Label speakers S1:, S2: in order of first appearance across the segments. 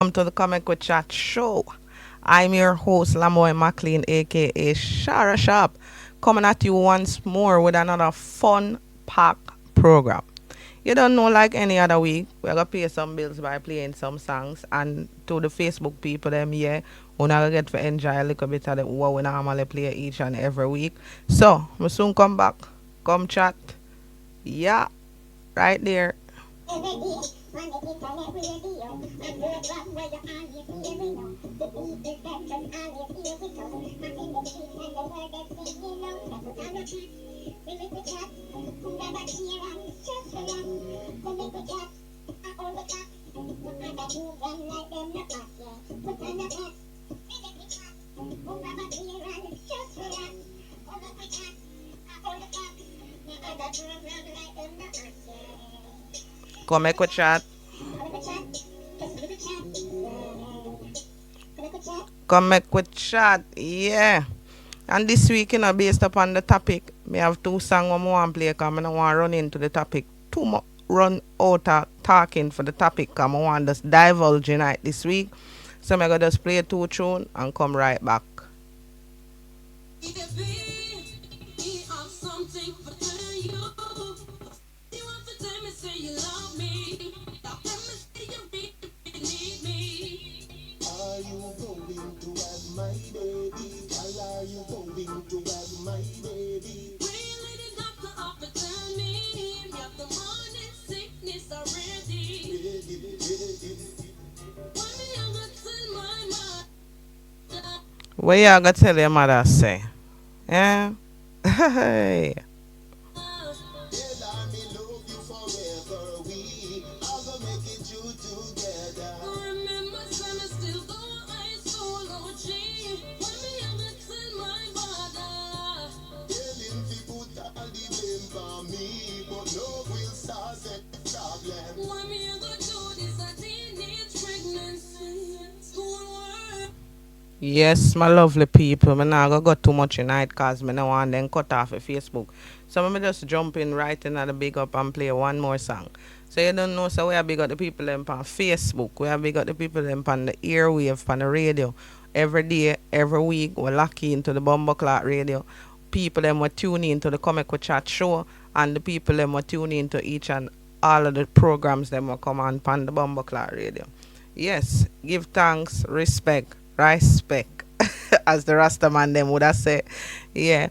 S1: welcome to the Comic with Chat show. I'm your host, Lamoy McLean, aka Shara Sharp, coming at you once more with another fun pack program. You don't know, like any other week, we're gonna pay some bills by playing some songs, and to the Facebook people, them yeah, we gonna get to enjoy a little bit of the, what we normally play each and every week. So, we soon come back, come chat, yeah, right there. Come make we chat. Come make we chat. Yeah. And this week, based upon the topic, me have two songs I want to play because I don't want to run into the topic. Too much run out of talking for the topic because I want to just divulge in it this week. So I'm going to just play two tunes and come right back. What y'all gonna tell your mother say? Yeah? Hey. Yes, my lovely people. I not gonna go too much tonight because I don't want them cut off of Facebook. So I'm just jump in right in at the big up and play one more song. So you don't know, so we are big up the people them on Facebook. We are big up the people them on the airwave, on the radio. Every day, every week, we're lucky into the Bumble Clock radio. People them were tuning into the Comic with Chat show, and the people them were tuning into each and all of the programs them will come on the Bumble Clock radio. Yes, give thanks, respect, as the Rasta man them would have said. Yeah.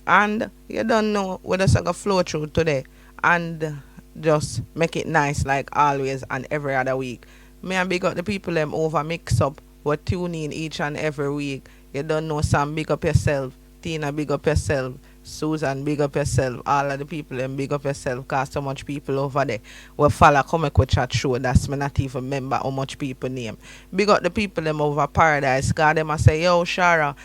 S1: And you don't know we just gonna flow through today and just make it nice like always and every other week. Me and big up the people them over mix up. We tune in each and every week. You don't know Sam, big up yourself. Tina, big up yourself. Susan, big up yourself. All of the people them big up yourself. Cause so much people over there will follow come with chat show. That's me not even remember how much people name. Big up the people them over Paradise. Cause them I say, yo, Shara,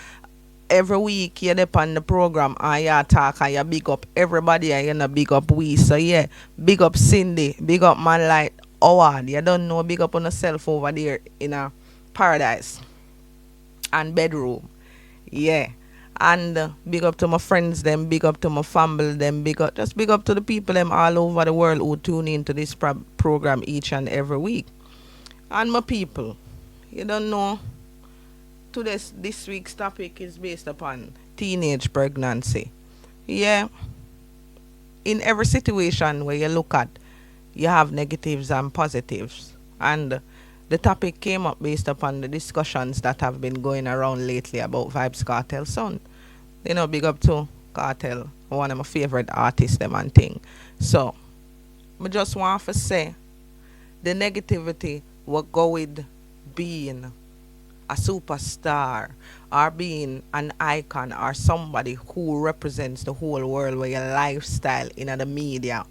S1: every week you're up on the program and you talk and you big up everybody and you know big up we. So yeah, big up Cindy, big up man like Howard. You don't know, big up on yourself over there in a Paradise and bedroom. Yeah. And big up to my friends them, big up to my family them, big up to the people them all over the world who tune into this program each and every week. And my people, you don't know, today's this week's topic is based upon teenage pregnancy. Yeah, in every situation where you look at, you have negatives and positives. And the topic came up based upon the discussions that have been going around lately about Vibes Cartel son. You know, big up to Cartel, one of my favorite artists them and thing. So I just want to say the negativity will go with being a superstar or being an icon or somebody who represents the whole world with your lifestyle in the media.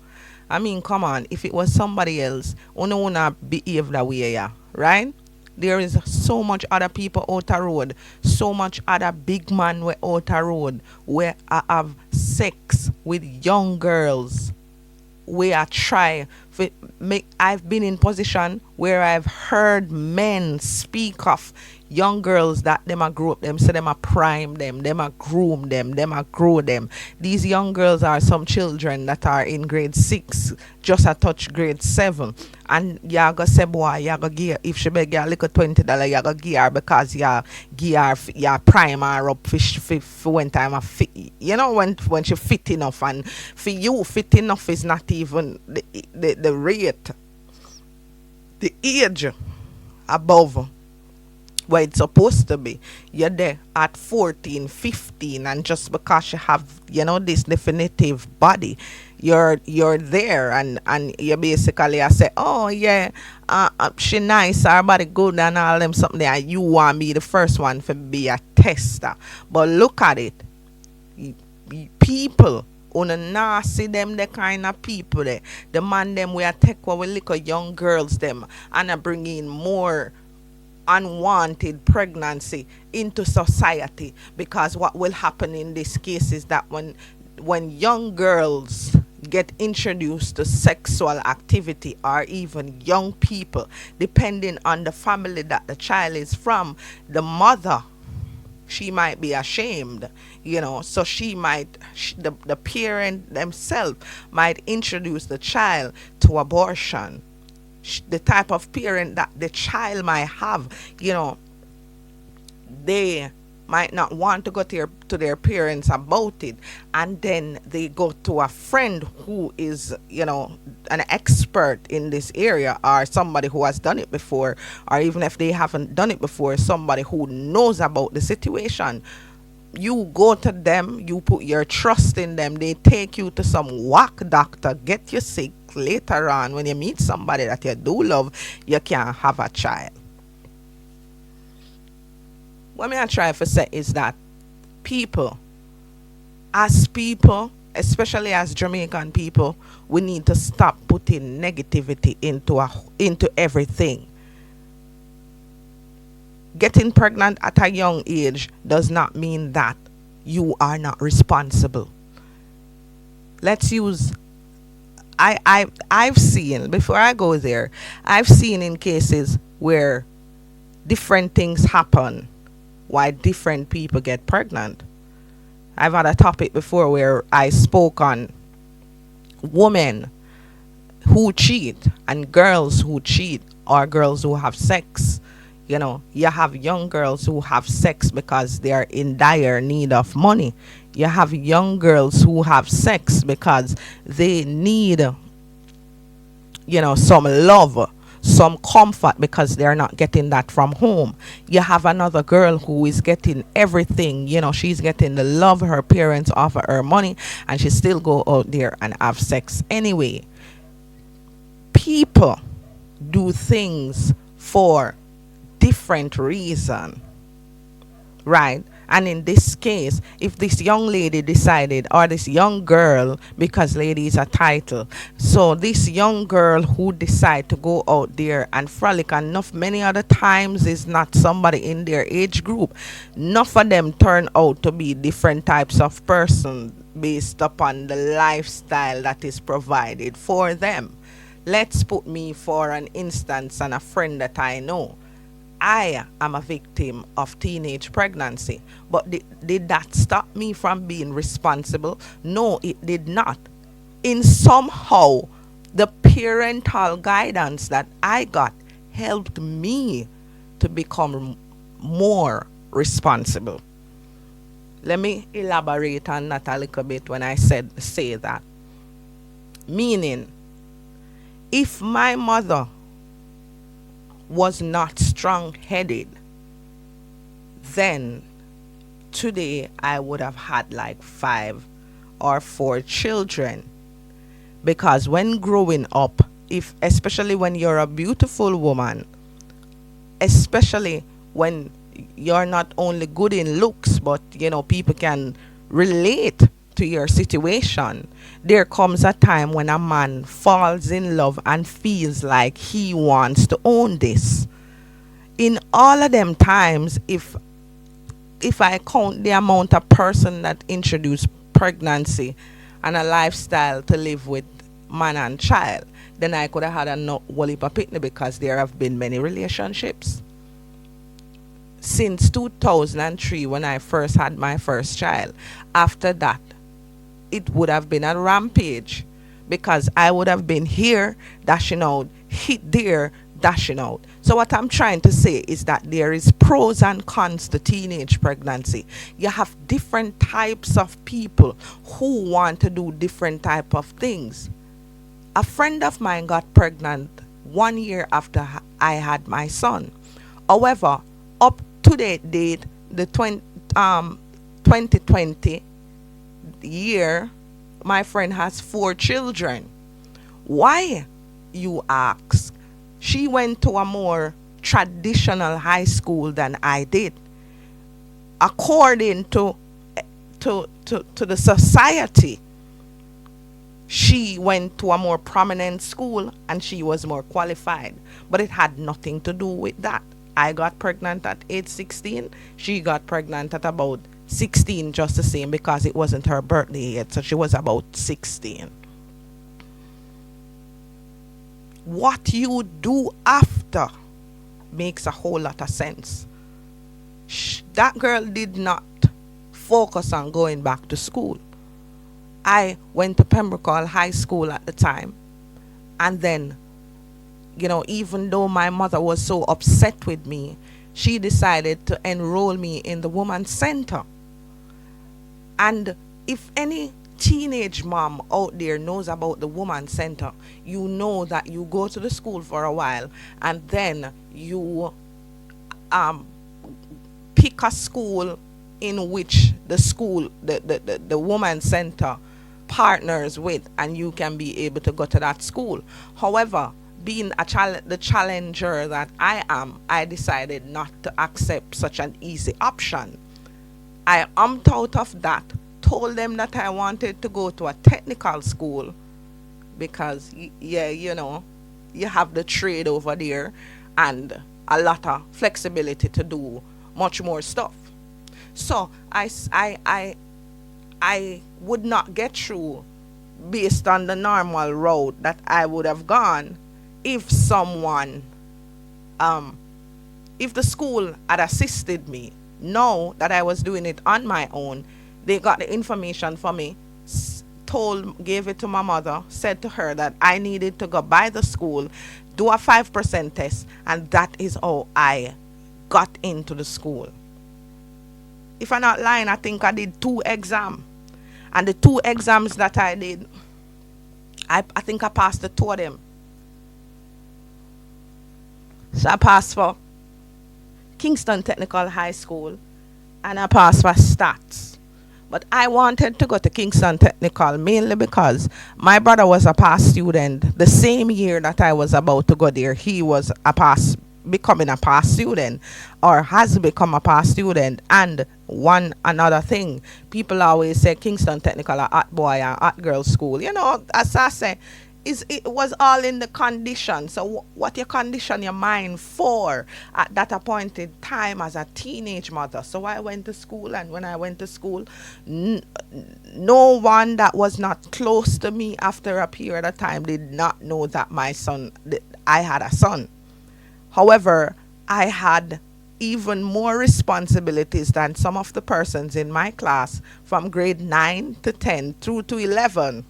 S1: I mean, come on, if it was somebody else, wanna behave that way, yeah, right? There is so much other people out the road, so much other big man we out the road where I have sex with young girls where I try make I've been in position where I've heard men speak of young girls that them a grow up them, say them a prime them a groom them a grow them. These young girls are some children that are in grade 6, just a touch grade 7. And you go say, boy, you go give her, if she beg you a little $20, you go give her because you give her, you prime her up for when time a fit. You know, when she fit enough, and for you, fit enough is not even the rate, the age above where it's supposed to be. You're there at 14, 15, and just because you have, this definitive body, you're there, and you basically I say, oh yeah, she nice, her body good and all them something there, and you want me the first one to be a tester. But look at it. People on a nasty them, the kind of people there, the man them we take our little young girls them and I bring in more unwanted pregnancy into society. Because what will happen in this case is that when young girls get introduced to sexual activity, or even young people, depending on the family that the child is from, the mother, she might be ashamed, so she might, the parent themselves might introduce the child to abortion. The type of parent that the child might have, they might not want to go to their parents about it, and then they go to a friend who is, an expert in this area, or somebody who has done it before, or even if they haven't done it before, somebody who knows about the situation. You go to them, you put your trust in them, they take you to some whack doctor, get you sick. Later on, when you meet somebody that you do love, you can't have a child. What I try to say is that people, especially as Jamaican people, we need to stop putting negativity into everything. Getting pregnant at a young age does not mean that you are not responsible. Let's use, I've seen, before I go there, I've seen in cases where different things happen why different people get pregnant. I've had a topic before where I spoke on women who cheat and girls who cheat, or girls who have sex. You have young girls who have sex because they are in dire need of money. You have young girls who have sex because they need, some love, some comfort, because they're not getting that from home. You have another girl who is getting everything, she's getting the love, her parents offer her money, and she still go out there and have sex anyway. People do things for different reason, right? And in this case, if this young lady decided, or this young girl, because lady is a title, so this young girl who decide to go out there and frolic, enough many other times is not somebody in their age group, enough of them turn out to be different types of person based upon the lifestyle that is provided for them. Let's put me for an instance, and a friend that I know. I am a victim of teenage pregnancy. But did that stop me from being responsible? No, it did not. In somehow, the parental guidance that I got helped me to become more responsible. Let me elaborate on that a little bit when I say that. Meaning, if my mother was not strong-headed, then today I would have had like 5 or 4 children. Because when growing up, especially when you're a beautiful woman, especially when you're not only good in looks, but people can relate to your situation, there comes a time when a man falls in love and feels like he wants to own this. In all of them times, if I count the amount of person that introduce pregnancy and a lifestyle to live with man and child, then I could have had a no whole heap of picnic because there have been many relationships since 2003 when I first had my first child. After that, it would have been a rampage because I would have been here dashing out, hit there dashing out. So what I'm trying to say is that there is pros and cons to teenage pregnancy. You have different types of people who want to do different type of things. A friend of mine got pregnant 1 year after I had my son. However, up to that date, the 2020 year, my friend has 4 children. Why, you ask? She went to a more traditional high school than I did. According to the society, she went to a more prominent school and she was more qualified. But it had nothing to do with that. I got pregnant at age 16. She got pregnant at about 16, just the same, because it wasn't her birthday yet. So she was about 16. What you do after makes a whole lot of sense. That girl did not focus on going back to school. I went to Pembroke High School at the time. And then, even though my mother was so upset with me, she decided to enroll me in the Women's Center. And if any teenage mom out there knows about the Women's Center, you know that you go to the school for a while and then you pick a school in which the Women's Center partners with, and you can be able to go to that school. However, being the challenger that I am, I decided not to accept such an easy option. I opted out of that, told them that I wanted to go to a technical school because, you have the trade over there and a lot of flexibility to do much more stuff. So I would not get through based on the normal road that I would have gone if someone, if the school had assisted me. Know that I was doing it on my own. They got the information for me, gave it to my mother, said to her that I needed to go by the school, do a 5% test, and that is how I got into the school. If I'm not lying, I think I did 2 exams. And the 2 exams that I did, I think I passed the 2 of them. So I passed for Kingston Technical High School and I passed for stats. But I wanted to go to Kingston Technical mainly because my brother was a past student. The same year that I was about to go there, he was becoming a past student or has become a past student. And one another thing, people always say Kingston Technical a hot boy and hot girl school. As I say, it was all in the condition. So what you condition your mind for at that appointed time as a teenage mother. So I went to school, and when I went to school, no one that was not close to me after a period of time did not know that I had a son. However, I had even more responsibilities than some of the persons in my class from grade 9 to 10 through to 11.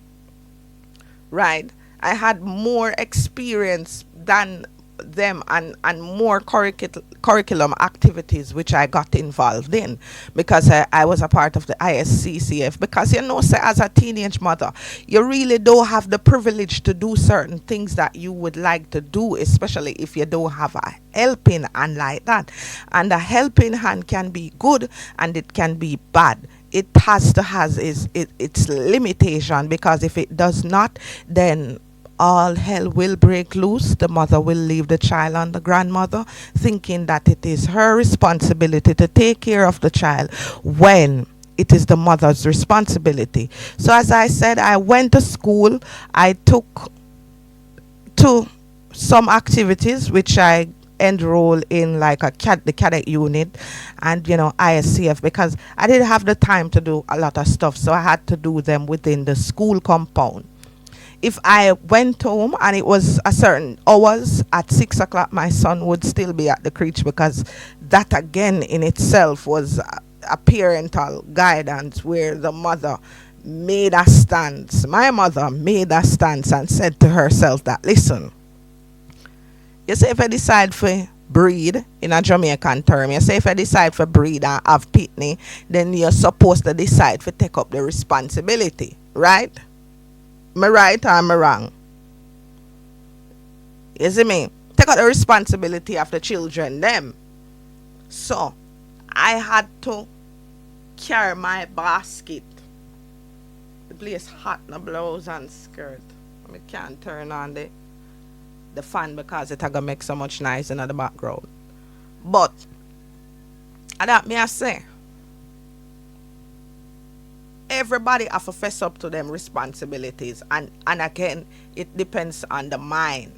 S1: Right? I had more experience than them and more curriculum activities which I got involved in because I was a part of the ISCCF. Because say, as a teenage mother, you really don't have the privilege to do certain things that you would like to do, especially if you don't have a helping hand like that. And a helping hand can be good and it can be bad. It has to has its limitation, because if it does not, then all hell will break loose. The mother will leave the child on the grandmother, thinking that it is her responsibility to take care of the child when it is the mother's responsibility. So as I said, I went to school. I took to some activities which I enroll in, like the cadet unit and ISCF, because I didn't have the time to do a lot of stuff, so I had to do them within the school compound. If I went home and it was a certain hours at 6 o'clock, my son would still be at the creche, because that again in itself was a parental guidance where the mother made a stance. My mother made a stance and said to herself that, listen, you say if I decide for breed in a Jamaican term, you say if I decide for breed and have pitney, then you're supposed to decide to take up the responsibility, right? Am I right or am I wrong? You see me? Take up the responsibility of the children, them. So, I had to carry my basket. The place hot, no blouse and skirt. I can't turn on the fan because it gonna make so much noise in the background. But, that me I say, everybody have to fess up to them responsibilities, and again it depends on the mind.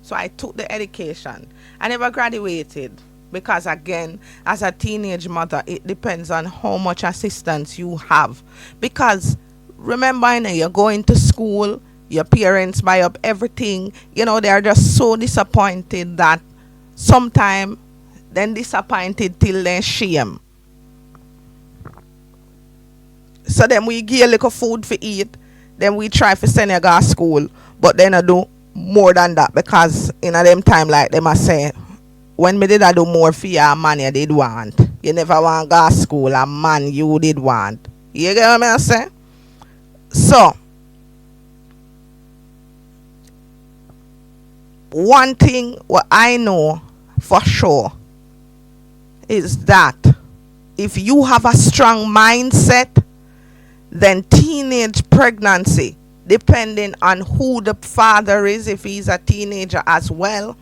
S1: So I took the education. I never graduated because again, as a teenage mother, it depends on how much assistance you have. Because remember, you know, you're going to school, your parents buy up everything, you know, they're just so disappointed that sometimes then disappointed till they shame. So then we give a little food for eat, then we try to send you to school, but then I do more than that, because in a them time like them I say, when me did I do more for you, a man you did want. You never want to go to school, a man you did want. You get what I say? So, one thing what I know for sure is that if you have a strong mindset, then teenage pregnancy, depending on who the father is, if he's a teenager as well,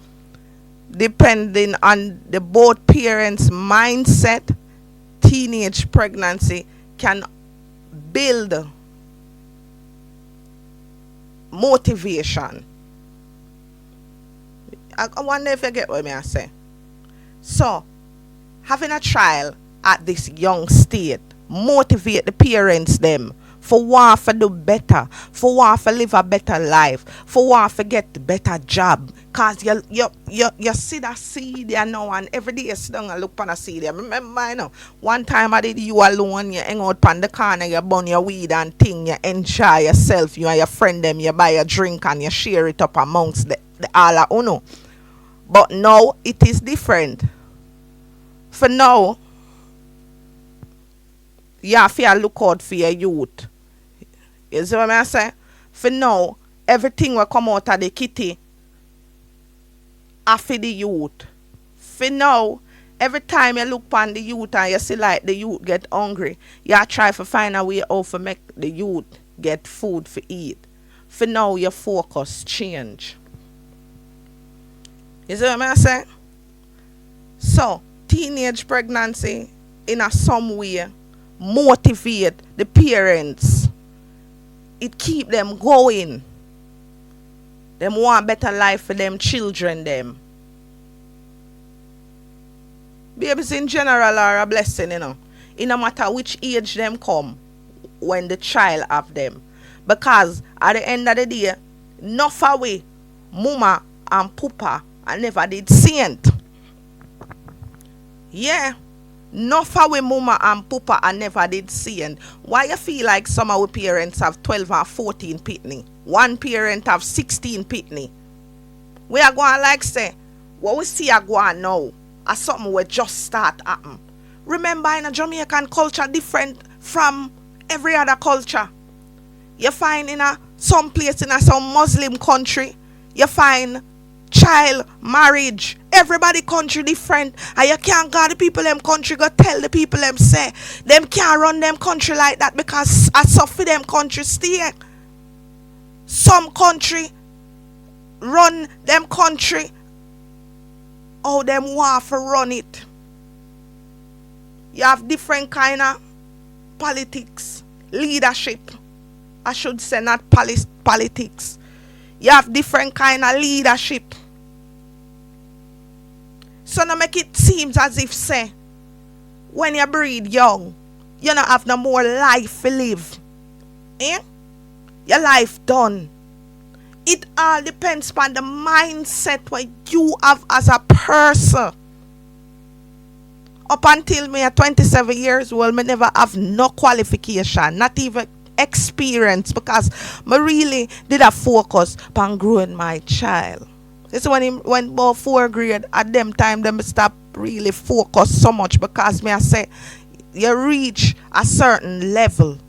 S1: depending on the both parents' mindset, teenage pregnancy can build motivation. I wonder if you get what I say. So, having a child at this young state motivate the parents them for want to do better, for want to live a better life, for want to get a better job. Cause you see that seed there now, and every day you sit down and look on a seed there. Remember, you know, one time I did you alone, you hang out on the corner, you burn your weed and thing, you enjoy yourself, you and your friend them, you buy a drink and you share it up amongst the all of uno. But now it is different. For now, you have to look out for your youth. You see what I say? For now, everything will come out of the kitty after the youth. For now, every time you look on the youth and you see like the youth get hungry, you try to find a way how to make the youth get food to eat. For now, your focus change. You see what I say? So, teenage pregnancy in a some way motivate the parents. It keep them going. Them want better life for them children them. Babies in general are a blessing, you know. It no matter which age them come when the child have them. Because at the end of the day, enough away, mama and papa I never did saint. Yeah. Enough away mama and papa I never did saint. Why you feel like some of our parents have 12 or 14 pitney? One parent have 16 pitney. We are going like say, what we see are going now as something we just start happen. Remember, in a Jamaican culture different from every other culture. You find in some place in some Muslim country, you find child marriage. Everybody country different, and you can't go the people them country go tell the people them say them can't run them country like that because I suffer them country stay. Some country run them country how them want to run it. You have different kind of politics, leadership. I should say not politics. You have different kind of leadership. So now make it seems as if say when you breed young, you don't have no more life to live. Eh? Your life done. It all depends on the mindset what you have as a person. Up until me at 27 years old, me never have no qualification, not even experience, because me really did a focus on growing my child. It's when he went about 4th grade, at them time them stop really focus so much, because me I say you reach a certain level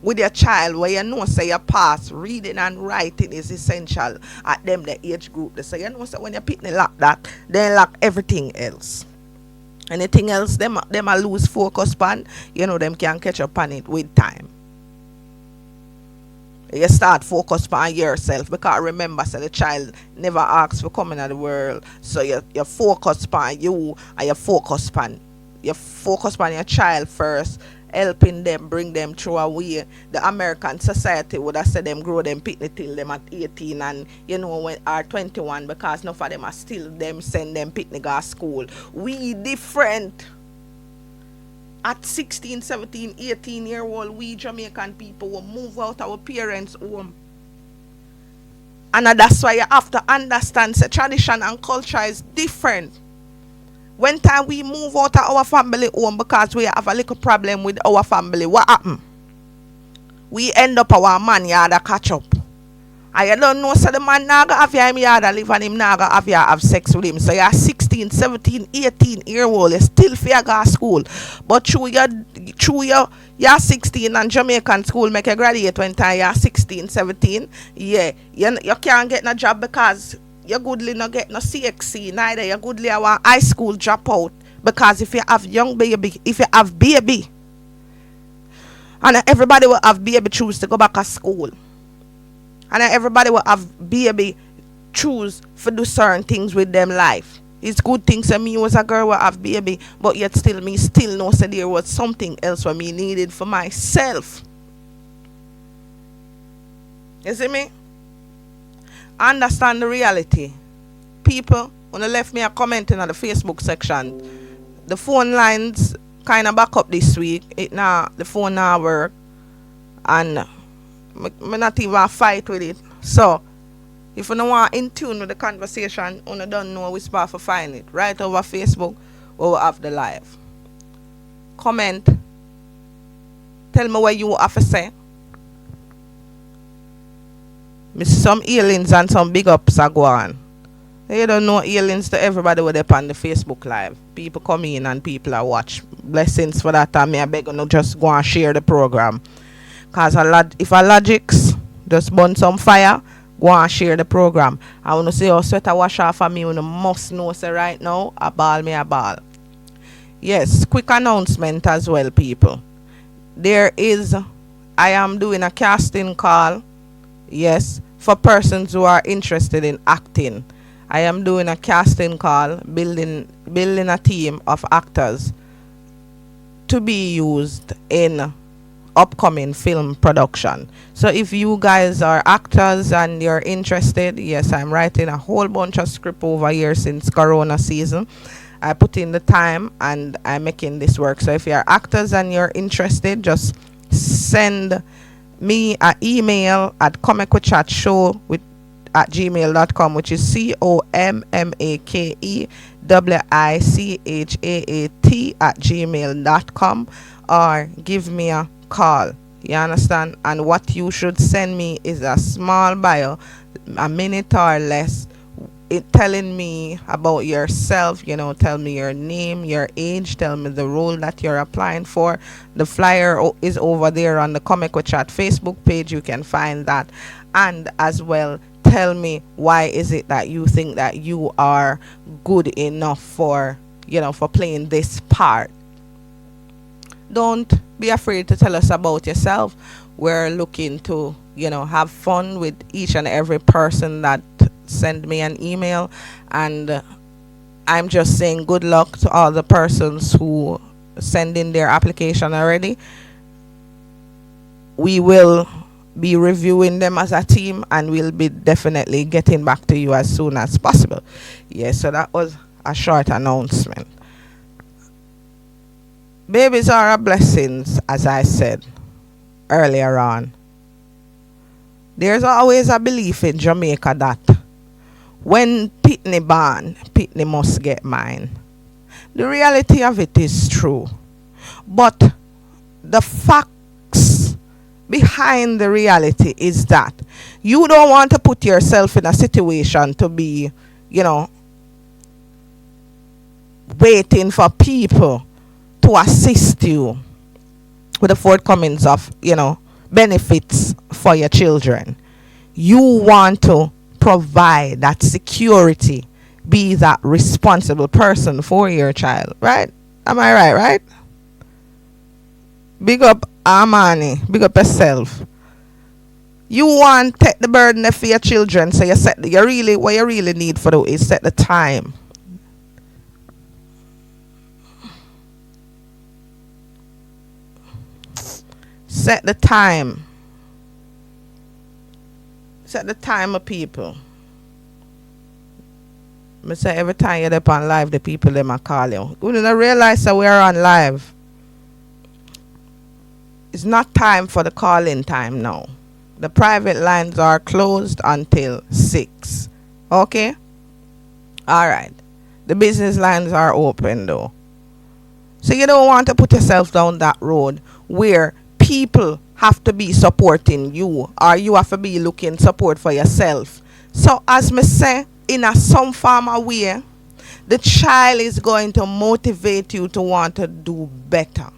S1: with your child where you know say your pass reading and writing is essential at them the age group. They say you know say when you pick the lock that, then lock everything else. Anything else them a lose focus pan, you know them can catch up on it with time. You start focus on yourself, because remember say the child never asks for coming into the world. So you focus on you, and you focus on your child first, helping them, bring them through a way. The American society would have said them grow them picnic till them at 18 and you know when are 21, because none of them are still them send them picnic at school. We different. At 16, 17, 18-year-old, we Jamaican people will move out our parents' home. And that's why you have to understand the tradition and culture is different. When time we move out of our family home because we have a little problem with our family, what happen? We end up our man yard catch up. I don't know, so the man naga have him yard live and him naga have sex with him. So you're 16, 17, 18-year-old, you still fear go to school. But through you're 16 and Jamaican school make you graduate when time you're 16, 17. Yeah, you can't get no job because you goodly not get no CXC, neither you goodly our high school dropout. Because if you have young baby, if you have baby, and everybody will have baby choose to go back to school. And everybody will have baby choose for do certain things with them life. It's good things that me was a girl will have baby, but yet still me still know that there was something else for me needed for myself. You see me? Understand the reality. People, when they left me a comment in the Facebook section, the phone lines kind of back up this week. The phone now work, and me not even fight with it. So if you don't want in tune with the conversation, you don't know which path to find it. Right over Facebook or have the live. Comment. Tell me what you have to say. Miss some aliens and some big ups are going. You don't know aliens to everybody with up on the Facebook live. People come in and people are watch. Blessings for that time. I beg you to just go and share the program. Because if a logics just burn some fire, go and share the program. I want to say, oh, sweater wash off of me, you must know, say right now, a ball me a ball. Yes, quick announcement as well, people. I am doing a casting call, yes, for persons who are interested in acting. I am doing a casting call, building a team of actors to be used in upcoming film production. So if you guys are actors and you're interested, yes, I'm writing a whole bunch of script over here since Corona season. I put in the time and I'm making this work. So if you're actors and you're interested, just send me an email at commakwichaatshow at gmail.com, which is COMMAKEWICHAAT at gmail.com, or give me a call. You understand? And what you should send me is a small bio, a minute or less, telling me about yourself. Tell me your name, your age, tell me the role that you're applying for. The flyer is over there on the Comic with Chat Facebook page. You can find that. And as well, tell me why is it that you think that you are good enough for playing this part. Don't be afraid to tell us about yourself. We're looking to, have fun with each and every person that send me an email. And I'm just saying good luck to all the persons who send in their application already. We will be reviewing them as a team and we'll be definitely getting back to you as soon as possible. Yes, so that was a short announcement. Babies are a blessing, as I said earlier on. There's always a belief in Jamaica that when Pitney born, Pitney must get mine. The reality of it is true. But the facts behind the reality is that you don't want to put yourself in a situation to be, you know, waiting for people to assist you with the forthcomings of, benefits for your children. You want to provide that security, be that responsible person for your child, right? Am I right, right? Big up Armani, big up yourself. You want to take the burden for your children, so what you really need for the is set the time. Set the time. Set the time of people. I say every time you're up on live, the people them a call you. You don't realize that we're on live. It's not time for the calling time now. The private lines are closed until 6. Okay? Alright. The business lines are open though. So you don't want to put yourself down that road where people have to be supporting you, or you have to be looking support for yourself. So as me say, in a some form of way, the child is going to motivate you to want to do better.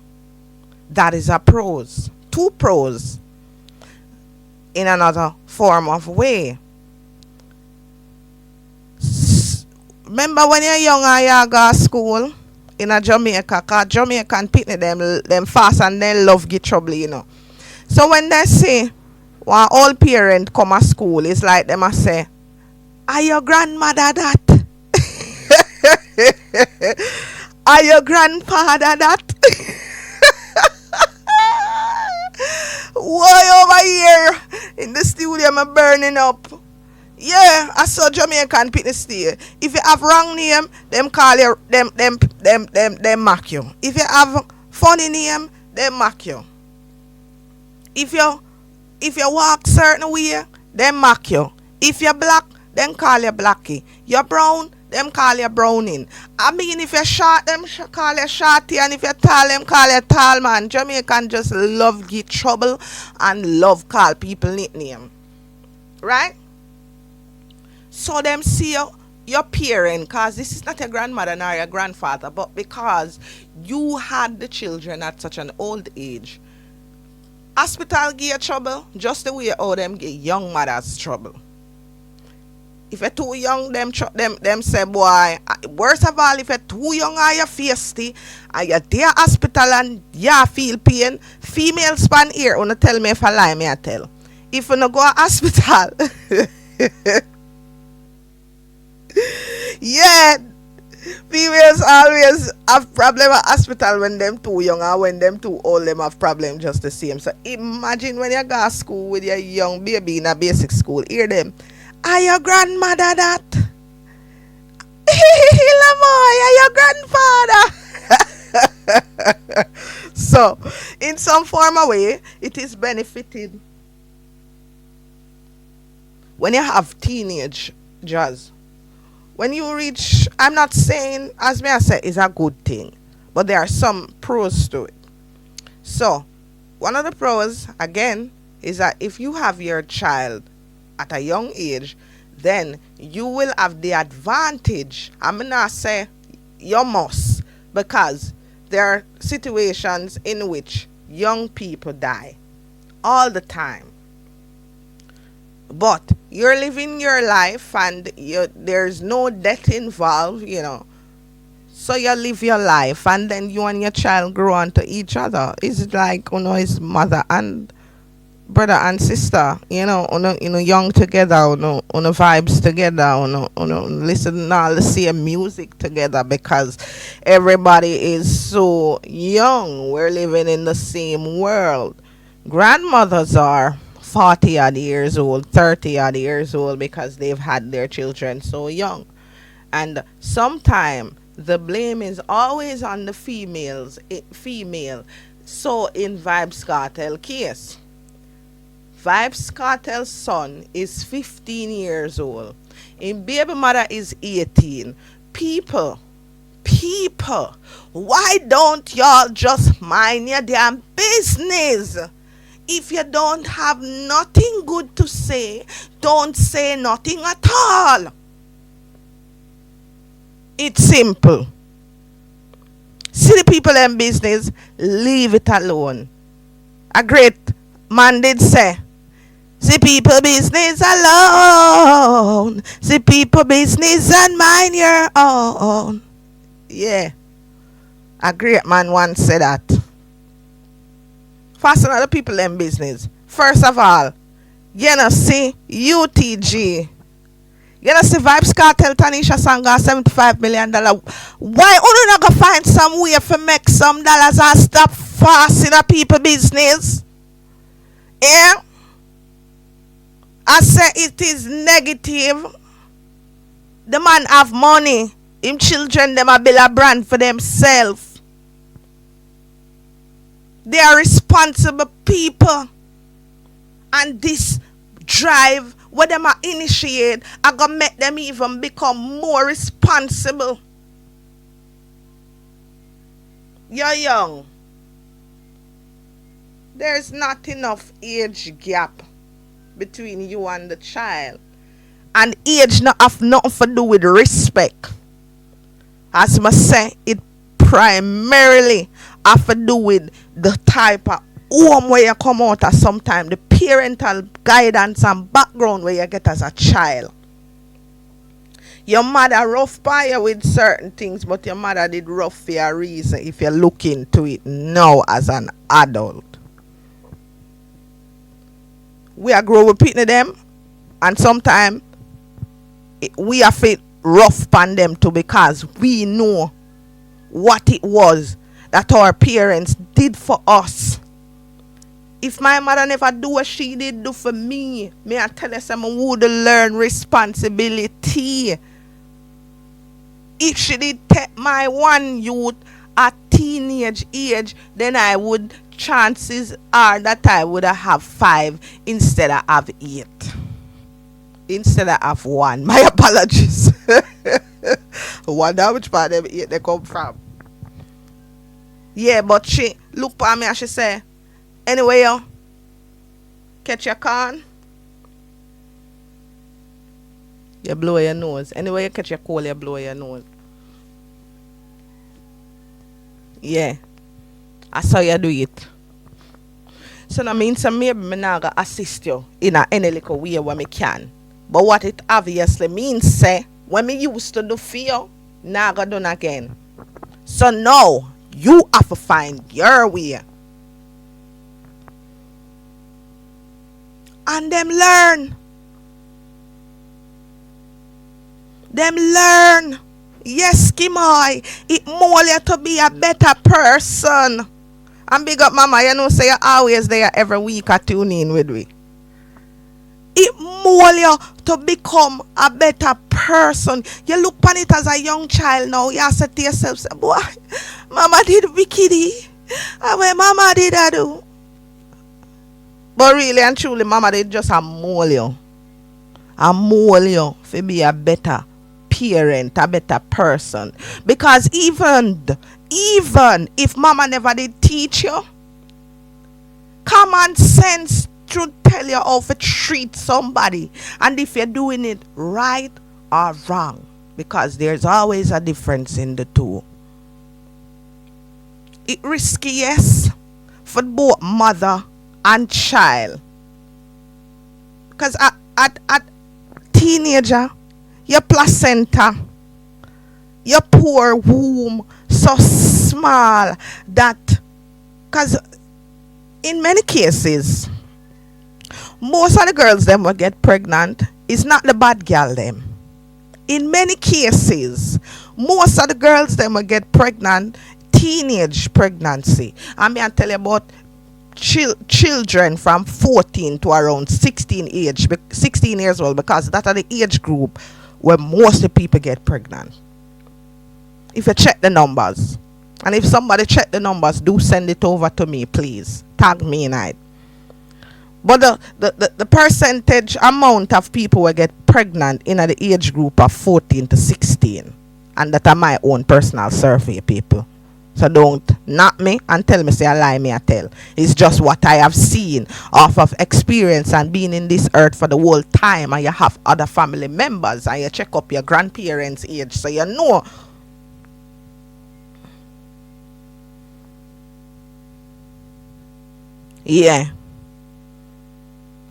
S1: That is a pros. 2 pros. In another form of way. Remember when you're young and you go to school in a Jamaica, because Jamaican people them fast and they love get trouble. So when they say one old parent come to school, it's like them a say, are your grandmother that? Are your grandfather that? Why over here in the studio I'm burning up? Yeah, I saw Jamaican people stay. If you have wrong name, them call you them mock you. If you have funny name, them mock you. If you walk certain way, them mock you. If you're black, them call you blacky. You're brown, them call you browning. I mean, if you're short, them call you shorty, and if you're tall, them call you tall man. Jamaican just love get trouble and love call people nickname. Right? So them see your parent, cause this is not your grandmother nor your grandfather, but because you had the children at such an old age. Hospital give you trouble just the way how them give young mothers trouble. If you're too young, them say, boy, worst of all, if you're too young and you're feisty and you're there hospital and you feel pain, female span here, wanna tell me if I lie, me I tell. If you no go to hospital, yeah, females always have problem at hospital when them too young, and when them too old, them have problem just the same. So imagine when you go to school with your young baby in a basic school, hear them. Are your grandmother that? Are your grandfather? So, in some form of way, it is benefited when you have teenage jazz. When you reach, I'm not saying, as me I said, is a good thing, but there are some pros to it. So, one of the pros, again, is that if you have your child at a young age, then you will have the advantage. I'm not say you must, because there are situations in which young people die all the time. But you're living your life and there's no death involved, So you live your life and then you and your child grow onto each other. It's like, it's mother and brother and sister, young together, vibes together, listen all the same music together because everybody is so young. We're living in the same world. Grandmothers are 40 odd years old, 30 odd years old because they've had their children so young. And sometimes the blame is always on the female. So in Vibes Cartel case, Vibes Cartel's son is 15 years old. In baby mother is 18. People, people, why don't y'all just mind your damn business? If you don't have nothing good to say, don't say nothing at all. It's simple. See the people in business, leave it alone. A great man did say, see people business alone. See people business and mind your own. Yeah. A great man once said that. Fasten other people in business. First of all, you know see UTG. You know see Vibes Cartel Tanisha Sanga $75 million. Why only not go find some way to make some dollars and stop fasting a people business? Yeah? I say it is negative. The man have money. Him children them a build a brand for themselves. They are responsible people. And this drive, what them are initiate, are gonna make them even become more responsible. You're young. There's not enough age gap between you and the child. And age not have nothing to do with respect. As I say, it primarily have to do with the type of home where you come out at sometime, the parental guidance and background where you get as a child. Your mother rough by you with certain things, but your mother did rough for a reason if you look into it now as an adult. We are grow with pitting them, and sometimes we have it rough on them too, because we know what it was that our parents did for us. If my mother never do what she did do for me, may I tell you someone would learn responsibility. If she did take my one youth at teenage age, then I would, chances are that I would have 5 instead of have 8. Instead of have 1. My apologies. Wonder which part of 8 they come from. Yeah, but she look at me and she say, anyway, yo, catch your corn. You blow your nose. Anyway, you catch your cold, you blow your nose. Yeah. That's how you do it. So that means that maybe I'm not going to assist you in any little way where I can. But what it obviously means, say, when me used to do for you, now I'm going to do again. So now, you have to find your way. And them learn. Them learn. Yes, Kimoy. It mold you to be a better person. And big up mama, you know, say you're always there every week or tune in with me. It mold you to become a better person. You look upon it as a young child now. You say to yourself, say, boy, mama did wickedy. And when mama did I do. But really and truly, mama did just a mold you. A mold you to be a better parent, a better person. Because even if mama never did teach you, common sense should tell you how to treat somebody, and if you're doing it right or wrong, because there's always a difference in the two. It risky, yes, for both mother and child, because at teenager, your placenta, your poor womb so small that, because in many cases, most of the girls them will get pregnant. It's not the bad girl them. In many cases, most of the girls them will get pregnant, teenage pregnancy. I mean, I tell you about children from 14 to around 16 years old, because that are the age group where most of the people get pregnant. If you check the numbers, and if somebody check the numbers, do send it over to me, please. Tag me in it. But the percentage amount of people who get pregnant in the age group of 14 to 16, and that are my own personal survey, people. So don't knock me and tell me say a lie me I tell. It's just what I have seen off of experience and being in this earth for the whole time, and you have other family members and you check up your grandparents' age, so you know. Yeah.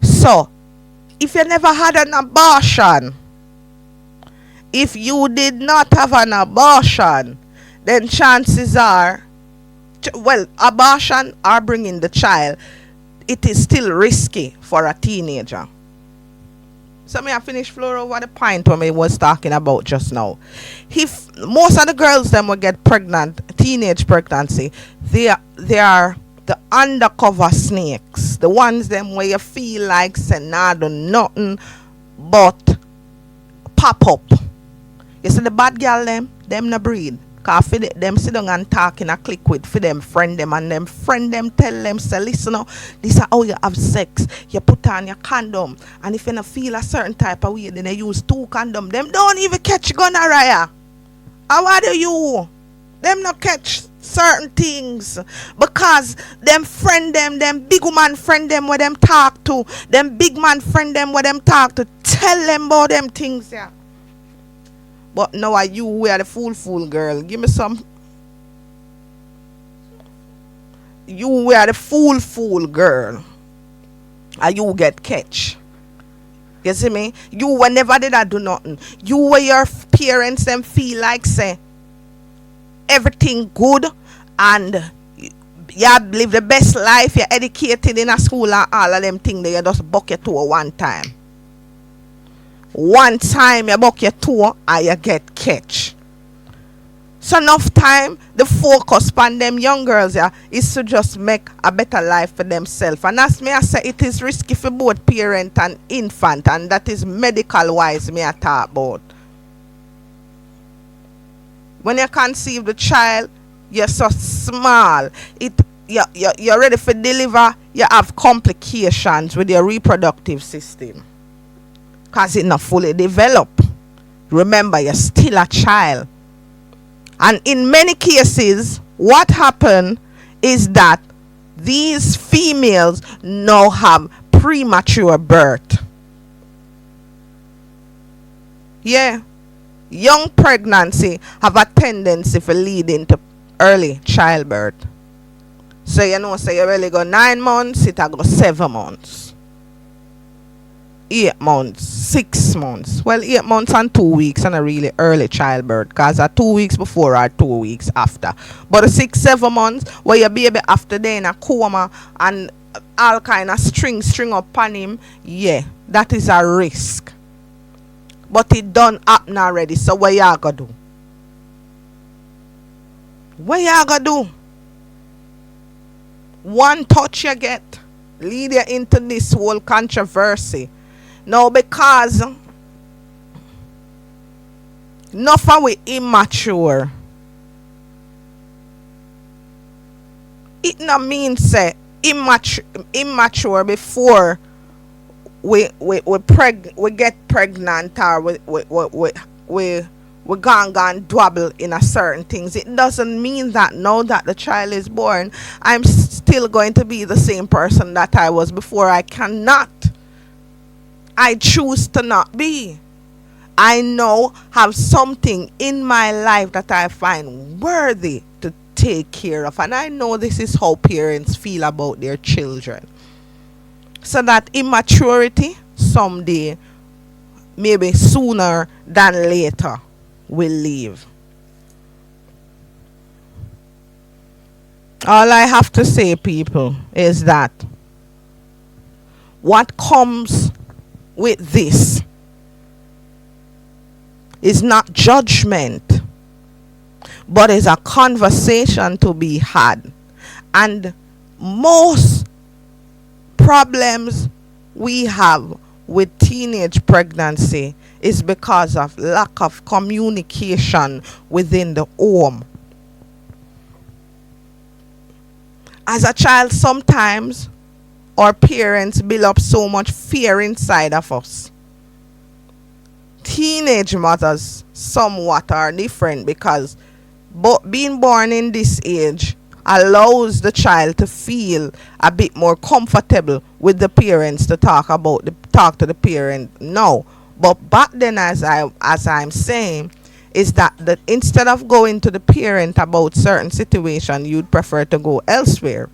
S1: So if you never had an abortion, if you did not have an abortion, then chances are, well, abortion or bringing the child, it is still risky for a teenager. So me I finish floor over the point when we was talking about just now. If most of the girls them will get pregnant, teenage pregnancy, they are the undercover snakes, the ones them where you feel like say nah do nothing but pop up. You see the bad girl them no breed. Cause for them sit down and talk in a click with for them friend them, and them friend them tell them say listen now, this is how you have sex. You put on your condom, and if you don't feel a certain type of way, then they use 2 condom. Them don't even catch gonorrhea. How are you? Them not catch certain things because them friend them big woman friend them where them talk to, them big man friend them where them talk to, tell them about them things, yeah. But now are you where the fool girl? Give me some. You were the fool girl. And you get catch. You see me? You were never did I do nothing. You were your parents them feel like say everything good and you live the best life, you're educated in a school and all of them things that you just buck your toe one time. One time you buck your toe and you get catch. So enough time the focus on them young girls is to just make a better life for themselves. And as me I say, it is risky for both parent and infant, and that is medical wise me I talk about. When you conceive the child, you're so small. You're ready for deliver, you have complications with your reproductive system. Because it's not fully developed. Remember, you're still a child. And in many cases, what happened is that these females now have premature birth. Yeah. Young pregnancy have a tendency for leading to early childbirth. So you know, say you really go 9 months, it go 7 months. 8 months, 6 months. Well, 8 months and 2 weeks and a really early childbirth, because 2 weeks before or 2 weeks after. But the 6-7 months where your baby after they in a coma and all kind of string up on him, yeah, that is a risk. But it done happen already. So what you gonna do? What you gonna do? One touch you get lead you into this whole controversy. Now because enough of we immature, it not mean say immature before we get pregnant or we gone double in a certain things. It doesn't mean that now that the child is born, I'm still going to be the same person that I was before. I cannot. I choose to not be. I now have something in my life that I find worthy to take care of. And I know this is how parents feel about their children. So that immaturity someday, maybe sooner than later, will leave. All I have to say, people, is that what comes with this is not judgment, but is a conversation to be had. And most problems we have with teenage pregnancy is because of lack of communication within the home. As a child, sometimes our parents build up so much fear inside of us. Teenage mothers somewhat are different because being born in this age allows the child to feel a bit more comfortable with the parents to talk to the parent now. But back then, as I'm saying, is that instead of going to the parent about certain situation, you'd prefer to go elsewhere,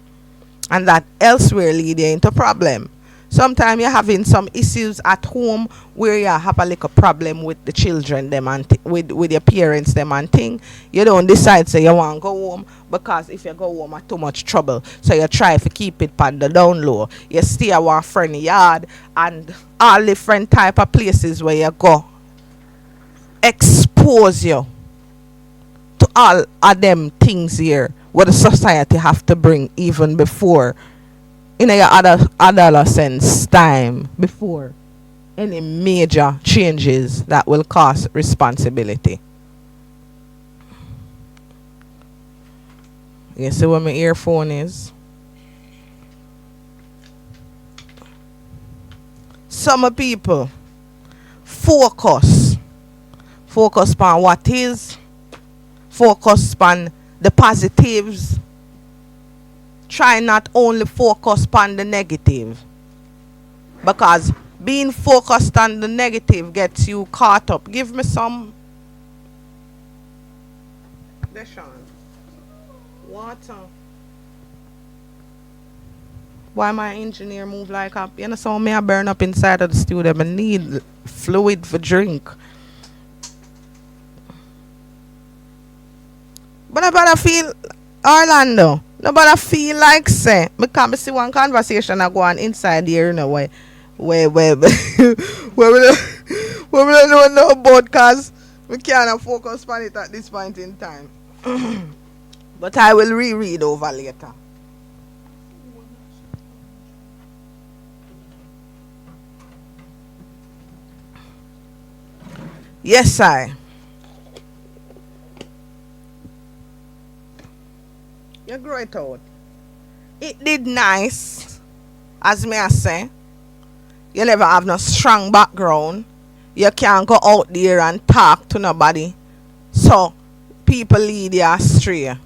S1: and that elsewhere lead you into problem. Sometimes you're having some issues at home where you have a little problem with the children them and with your parents them and thing. You don't decide say you want to go home because if you go home at too much trouble. So you try to keep it on the down low. You stay at one friend yard and all different type of places where you go expose you to all of them things here what the society have to bring even before in your adolescence time, before any major changes that will cause responsibility. You see where my earphone is? Some people focus on what is, focus on the positives, try not only focus on the negative, because being focused on the negative gets you caught up. Give me some water. Why my engineer move like up? You know, so me I burn up inside of the studio. I need fluid for drink. But nobody feel Orlando. Nobody feel like say because I see one conversation I go on inside here, you know, where where we don't know about cause we can't focus on it at this point in time. But I will reread over later. Yes, I. You grow it out. It did nice, as me I say. You never have no strong background. You can't go out there and talk to nobody. So people lead you astray.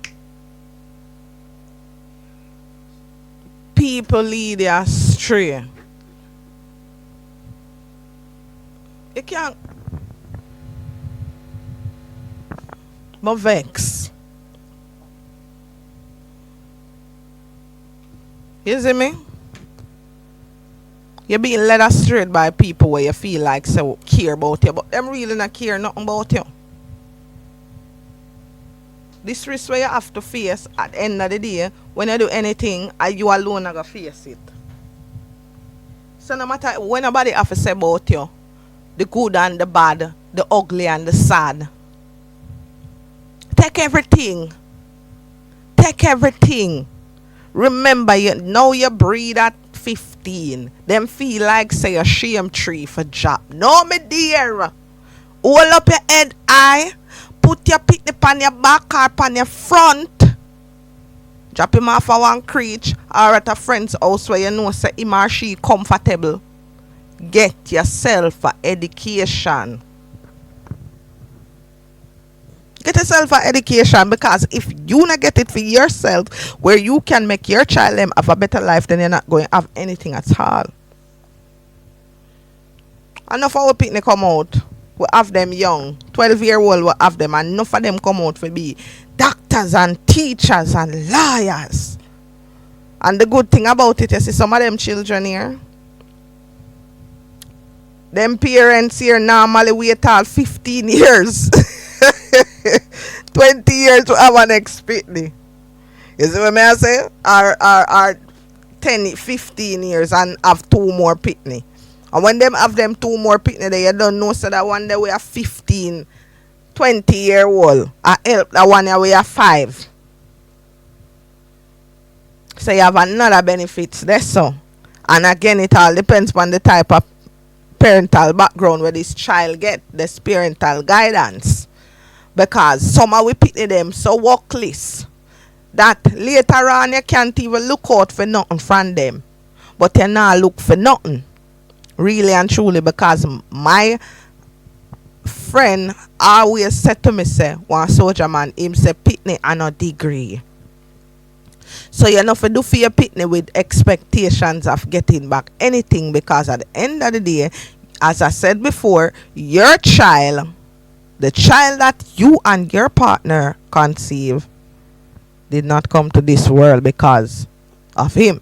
S1: People lead you astray. You can't. But vex. You see me? You're being led astray by people where you feel like so care about you, but them really not care nothing about you. This risk where you have to face at the end of the day, when you do anything, you alone are gonna face it. So no matter when nobody have to say about you, the good and the bad, the ugly and the sad. Take everything. Take everything. Remember, you know you breed at 15. Them feel like say a shame tree for job. No, me dear. Hold up your head high. Put your picnic on your back or on your front. Drop him off at one creech or at a friend's house where you know say him or she comfortable. Get yourself an education. Get yourself an education, because if you not get it for yourself where you can make your child them have a better life, then you're not going to have anything at all. Enough of our people come out, we have them young, 12-year-old we have them, and enough of them come out to be doctors and teachers and lawyers. And the good thing about it, you see some of them children here, them parents here normally wait all 15 years. 20 years to have an next pitney. You see what I say? Or 10, 15 years and have 2 more pitney. And when them have them 2 more pitney, they you don't know so that one day we are 15, 20-year-old. I help that one day we are 5. So you have another benefits there so. And again, it all depends on the type of parental background where this child get, this parental guidance. Because some of we pity them so workless that later on you can't even look out for nothing from them. but you not look for nothing. Really and truly, because my friend always said to me, say, one soldier man, him say, pitney and a degree. So you know, for do for your pitney with expectations of getting back anything, because at the end of the day, as I said before, your child, the child that you and your partner conceive, did not come to this world because of him.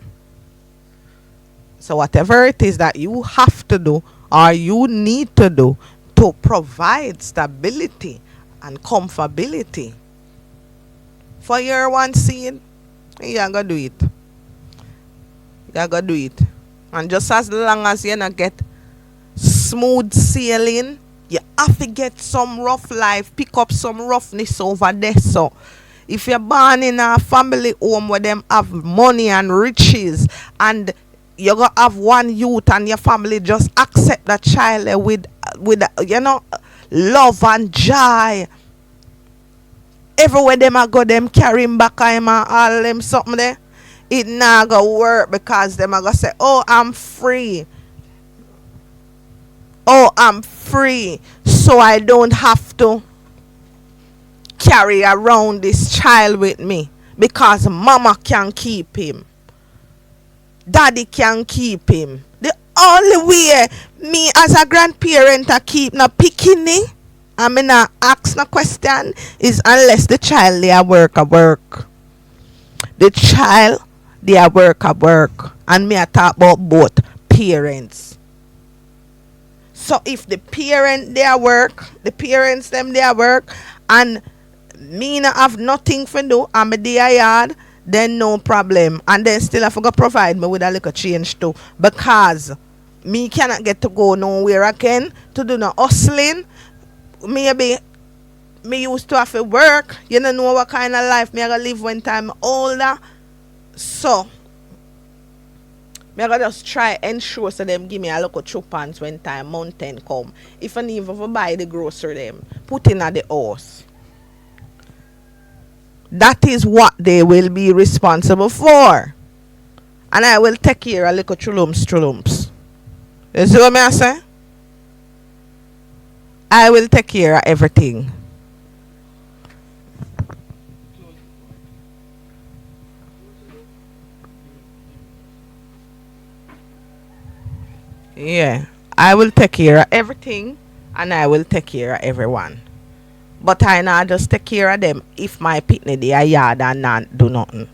S1: So whatever it is that you have to do or you need to do to provide stability and comfortability for your one seed, you gotta do it. You gotta do it. And just as long as you not get smooth sailing, you have to get some rough life, pick up some roughness over there. So if you're born in a family home where them have money and riches, and you gonna have one youth and your family just accept that child with love and joy, everywhere them a go, them carry him back him and all them something there, it not gonna work, because them a gonna say, oh, I'm free. Oh, I'm free, so I don't have to carry around this child with me, because mama can keep him, daddy can keep him. The only way me as a grandparent a keep no picking, I mean not ask no question, is unless the child they a work. The child they a work. And me I talk about both parents. So if the parent they a work, the parents them they a work, and me not have nothing for do, and me dey a yard, then no problem. And then still I forgot provide me with a little change too, because me cannot get to go nowhere again to do no hustling. Maybe me used to have to work. You don't know what kind of life me I gonna live when time older. So me I gonna just try ensure so them give me a little chop pants when time mountain come. If I need to buy the grocery them, put in at the house. That is what they will be responsible for. And I will take care of little trulumps. You see what I say? I will take care of everything. Yeah. I will take care of everything, and I will take care of everyone. But I not just take care of them if my pitney they are yard and not do nothing.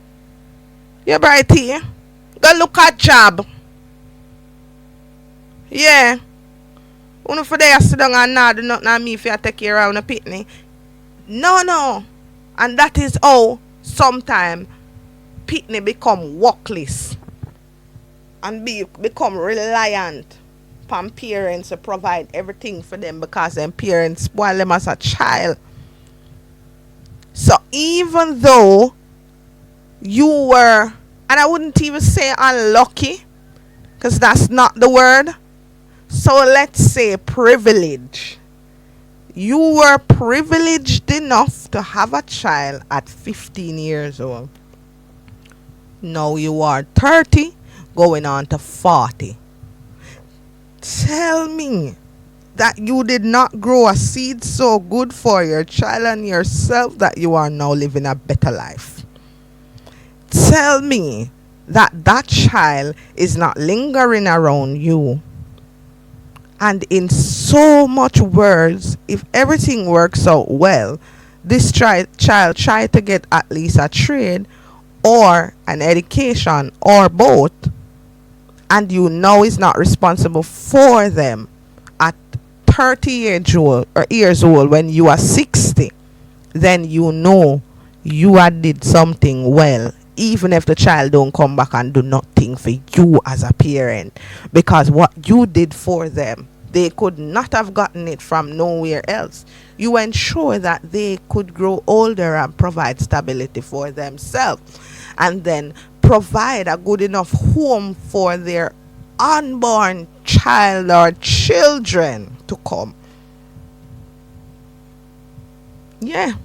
S1: You bright here? Go look at job. Yeah. Uno for there sit down and not do nothing on me if you take care of a pitney. No. And that is how sometimes pitney become workless and become reliant upon parents to provide everything for them, because them parents spoil them as a child. So even though you were, and I wouldn't even say unlucky, because that's not the word. So let's say privilege. You were privileged enough to have a child at 15 years old. Now you are 30, going on to 40. Tell me that you did not grow a seed so good for your child and yourself that you are now living a better life. Tell me that that child is not lingering around you. And in so much words, if everything works out well, this child try to get at least a trade or an education or both, and you know is not responsible for them at 30 years old when you are 60, then you know you had did something well, even if the child don't come back and do nothing for you as a parent, because what you did for them, they could not have gotten it from nowhere else. You ensure that they could grow older and provide stability for themselves, and then provide a good enough home for their unborn child or children to come. Yeah.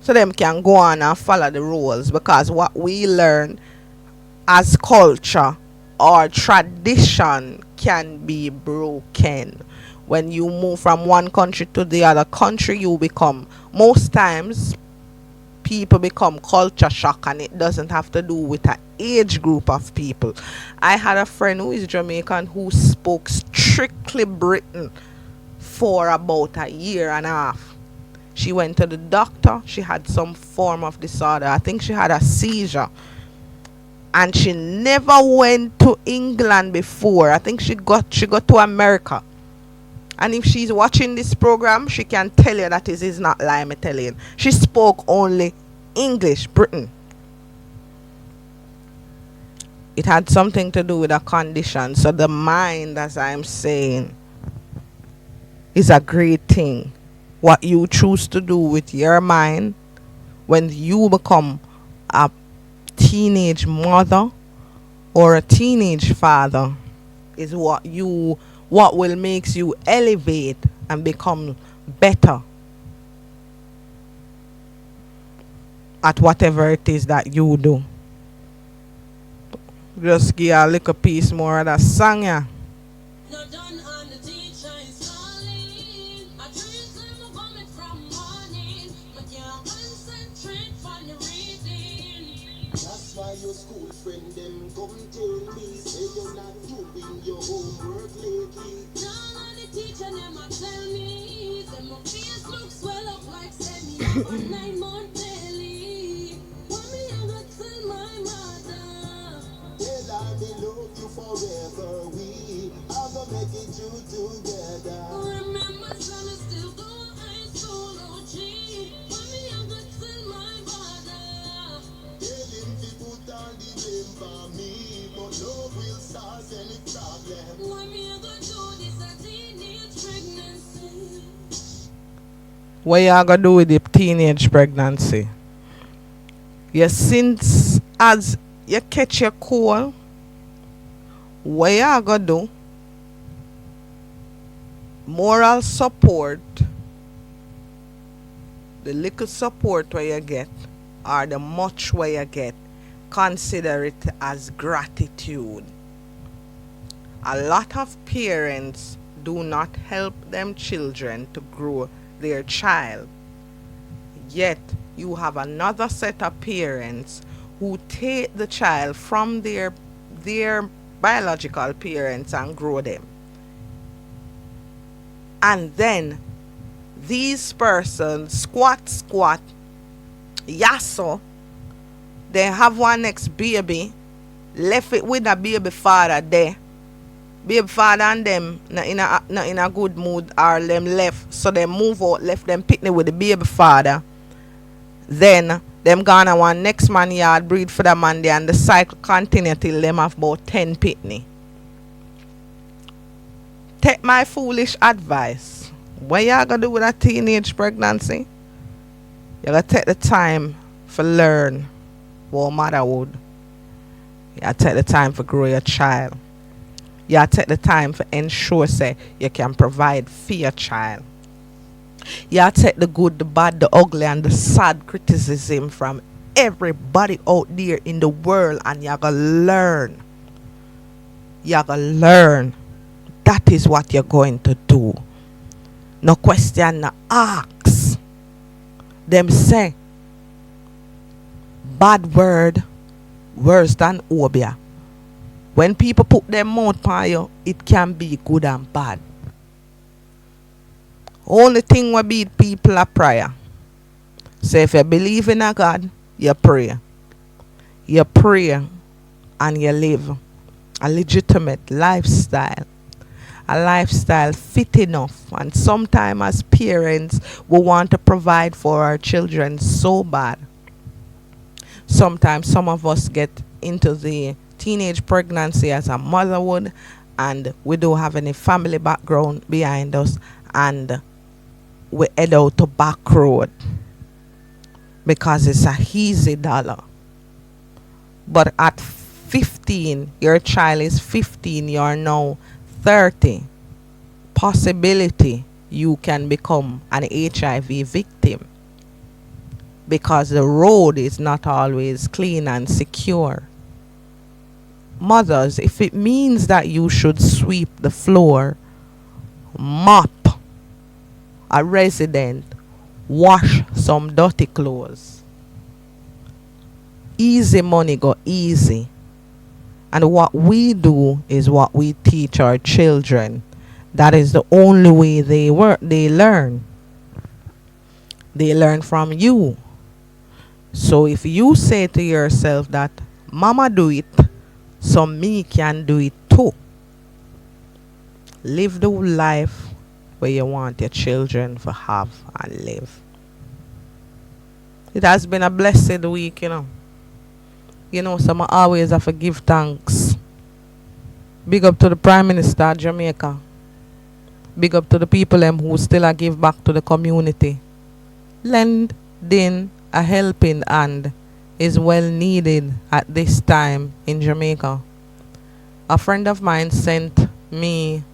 S1: So them can go on and follow the rules, because what we learn as culture or tradition can be broken. When you move from one country to the other country, you become, most times people become culture shock, and it doesn't have to do with an age group of people. I had a friend who is Jamaican who spoke strictly Britain for about a year and a half. She went to the doctor, she had some form of disorder, I think she had a seizure, and she never went to England before. I think she got to America. And if she's watching this program, she can tell you that it is not lie, me telling you. She spoke only English, Britain. It had something to do with a condition. So the mind, as I'm saying, is a great thing. What you choose to do with your mind when you become a teenage mother or a teenage father is what will makes you elevate and become better at whatever it is that you do. Just give a little piece more of that song, yeah. Not done on the teacher is calling. I dream I'm vomit from morning, but can't concentrate on the reading. That's why your school friend them come tell me, say you're not doing your homework lately. Now on the teacher them a tell me, say my face looks swell up like say me have a 9-month belly. What me I got tell my mother? Tell her me love you forever. We are gonna make it through together. Remember, son, I still go high school, OG. What me I got tell my mother? Tell him to put all the blame for me, but love will solve any problem. What me I gonna do this a teenage pregnancy? What you gonna do with the teenage pregnancy? Yeah, since as you catch your cold, what you gonna do? Moral support, the little support where you get, or the much where you get, consider it as gratitude. A lot of parents do not help them children to grow their child. Yet you have another set of parents who take the child from their biological parents and grow them. And then these persons squat, yasso, they have one next baby, left it with a baby father there. Baby father and them not in a good mood, or them left, so they move out, left them picnic with the baby father. Then them gone and one next man yard breed for the man there, and the cycle continue till them have about 10 pitney. Take my foolish advice. What you gonna do with a teenage pregnancy? You gotta take the time for learn what motherhood. You gotta take the time for grow your child. You gotta take the time for ensure say you can provide for your child. You gotta take the good, the bad, the ugly, and the sad criticism from everybody out there in the world, and you gotta learn. You gotta learn. That is what you're going to do. No question, no ask. Them say bad word worse than obia. When people put their mouth on you, it can be good and bad. Only thing we beat people are prayer. So if you believe in a God, you pray. You pray and you live a legitimate lifestyle. A lifestyle fit enough. And sometimes as parents, we want to provide for our children so bad. Sometimes some of us get into the teenage pregnancy as a mother would, and we don't have any family background behind us, and we head out to back road because it's a easy dollar. But at 15, your child is 15, you're now 30. Possibility you can become an HIV victim because the road is not always clean and secure. Mothers, if it means that you should sweep the floor, mop a resident, wash some dirty clothes. Easy money go easy. And what we do is what we teach our children. That is the only way they learn. They learn from you. So if you say to yourself that mama do it, so me can do it too. Live the life where you want your children to have and live. It has been a blessed week, you know. Some always have to give thanks. Big up to the Prime Minister of Jamaica. Big up to the people who still a give back to the community. Lending a helping hand is well needed at this time in Jamaica. A friend of mine sent me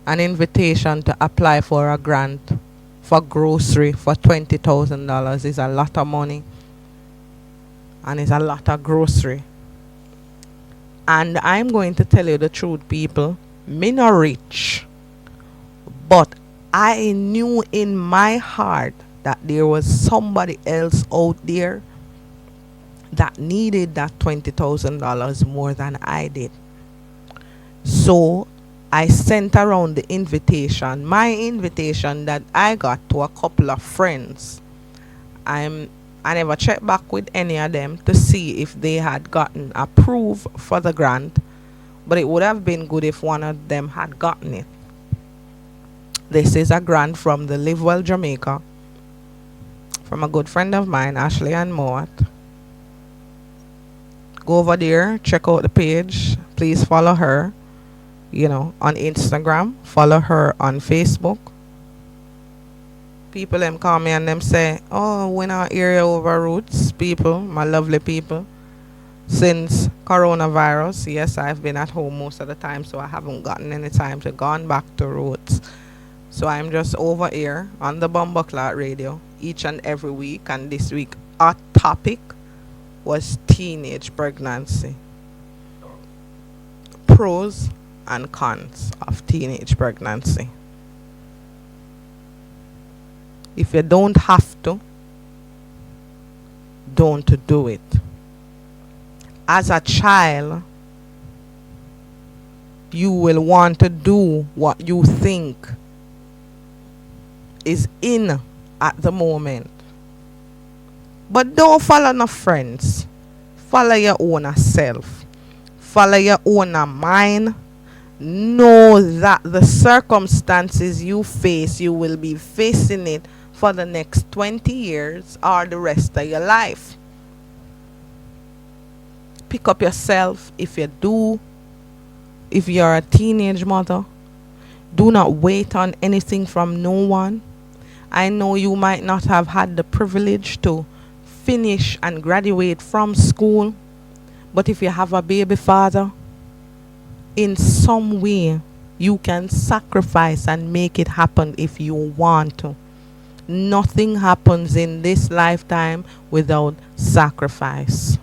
S1: an invitation to apply for a grant for grocery for $20,000. It's a lot of money. And it's a lot of grocery. And I'm going to tell you the truth, people. Me not rich. But I knew in my heart that there was somebody else out there that needed that $20,000 more than I did. So I sent around the invitation, my invitation that I got to a couple of friends. I never checked back with any of them to see if they had gotten approved for the grant, but it would have been good if one of them had gotten it. This is a grant from the Live Well Jamaica, from a good friend of mine, Ashley and Mowat. Go over there, check out the page. Please follow her, on Instagram. Follow her on Facebook. People them call me and them say, oh, we not hear you over roots, people, my lovely people. Since coronavirus, yes, I've been at home most of the time, so I haven't gotten any time to gone back to roots. So I'm just over here on the Bumbleclot Radio each and every week, and this week our topic was teenage pregnancy. Pros and cons of teenage pregnancy. If you don't have to, don't do it. As a child, you will want to do what you think is in at the moment. But don't follow no friends. Follow your own self. Follow your own mind. Know that the circumstances you face, you will be facing it for the next 20 years or the rest of your life. Pick up yourself if you're a teenage mother. Do not wait on anything from no one. I know you might not have had the privilege to finish and graduate from school, but if you have a baby father, in some way you can sacrifice and make it happen if you want to. Nothing happens in this lifetime without sacrifice.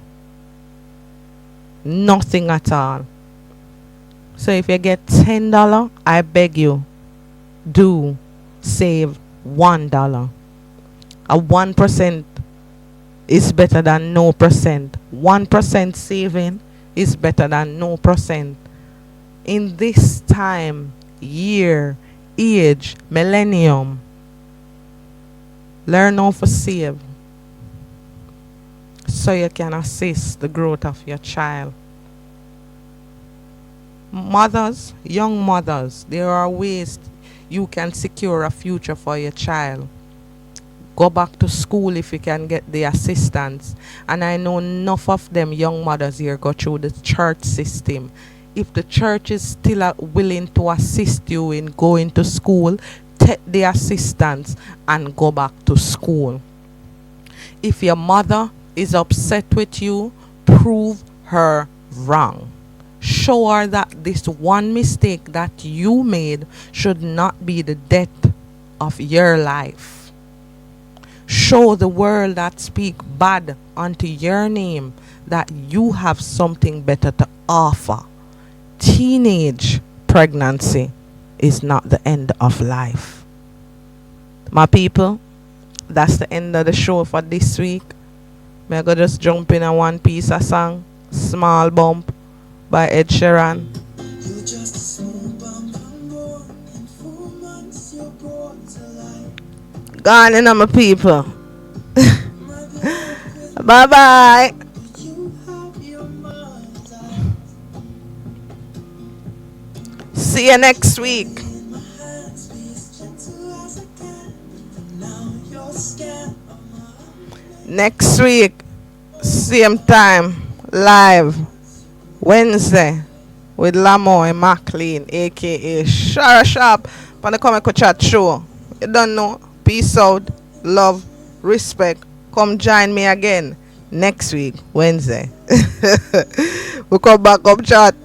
S1: Nothing at all. So if you get $10, I beg you, do save $1. A 1% is better than no percent. 1% saving is better than no percent. In this time, year, age, millennium, learn how to save so you can assist the growth of your child. Mothers, young mothers, there are ways you can secure a future for your child. Go back to school if you can get the assistance. And I know enough of them young mothers here go through the church system. If the church is still willing to assist you in going to school, take the assistance and go back to school. If your mother is upset with you, prove her wrong. Show her that this one mistake that you made should not be the death of your life. Show the world that speak bad unto your name that you have something better to offer. Teenage pregnancy is not the end of life. My people, that's the end of the show for this week. May I go just jump in a one piece of song, Small Bump by Ed Sheeran. Gone in, my people. Bye bye. See you next week. Next week, same time, live, Wednesday, with Lamo and McLean, aka Shara Sharp, on the Comic Chat Show. You don't know. Peace out, love, respect. Come join me again next week, Wednesday. We come back up chat.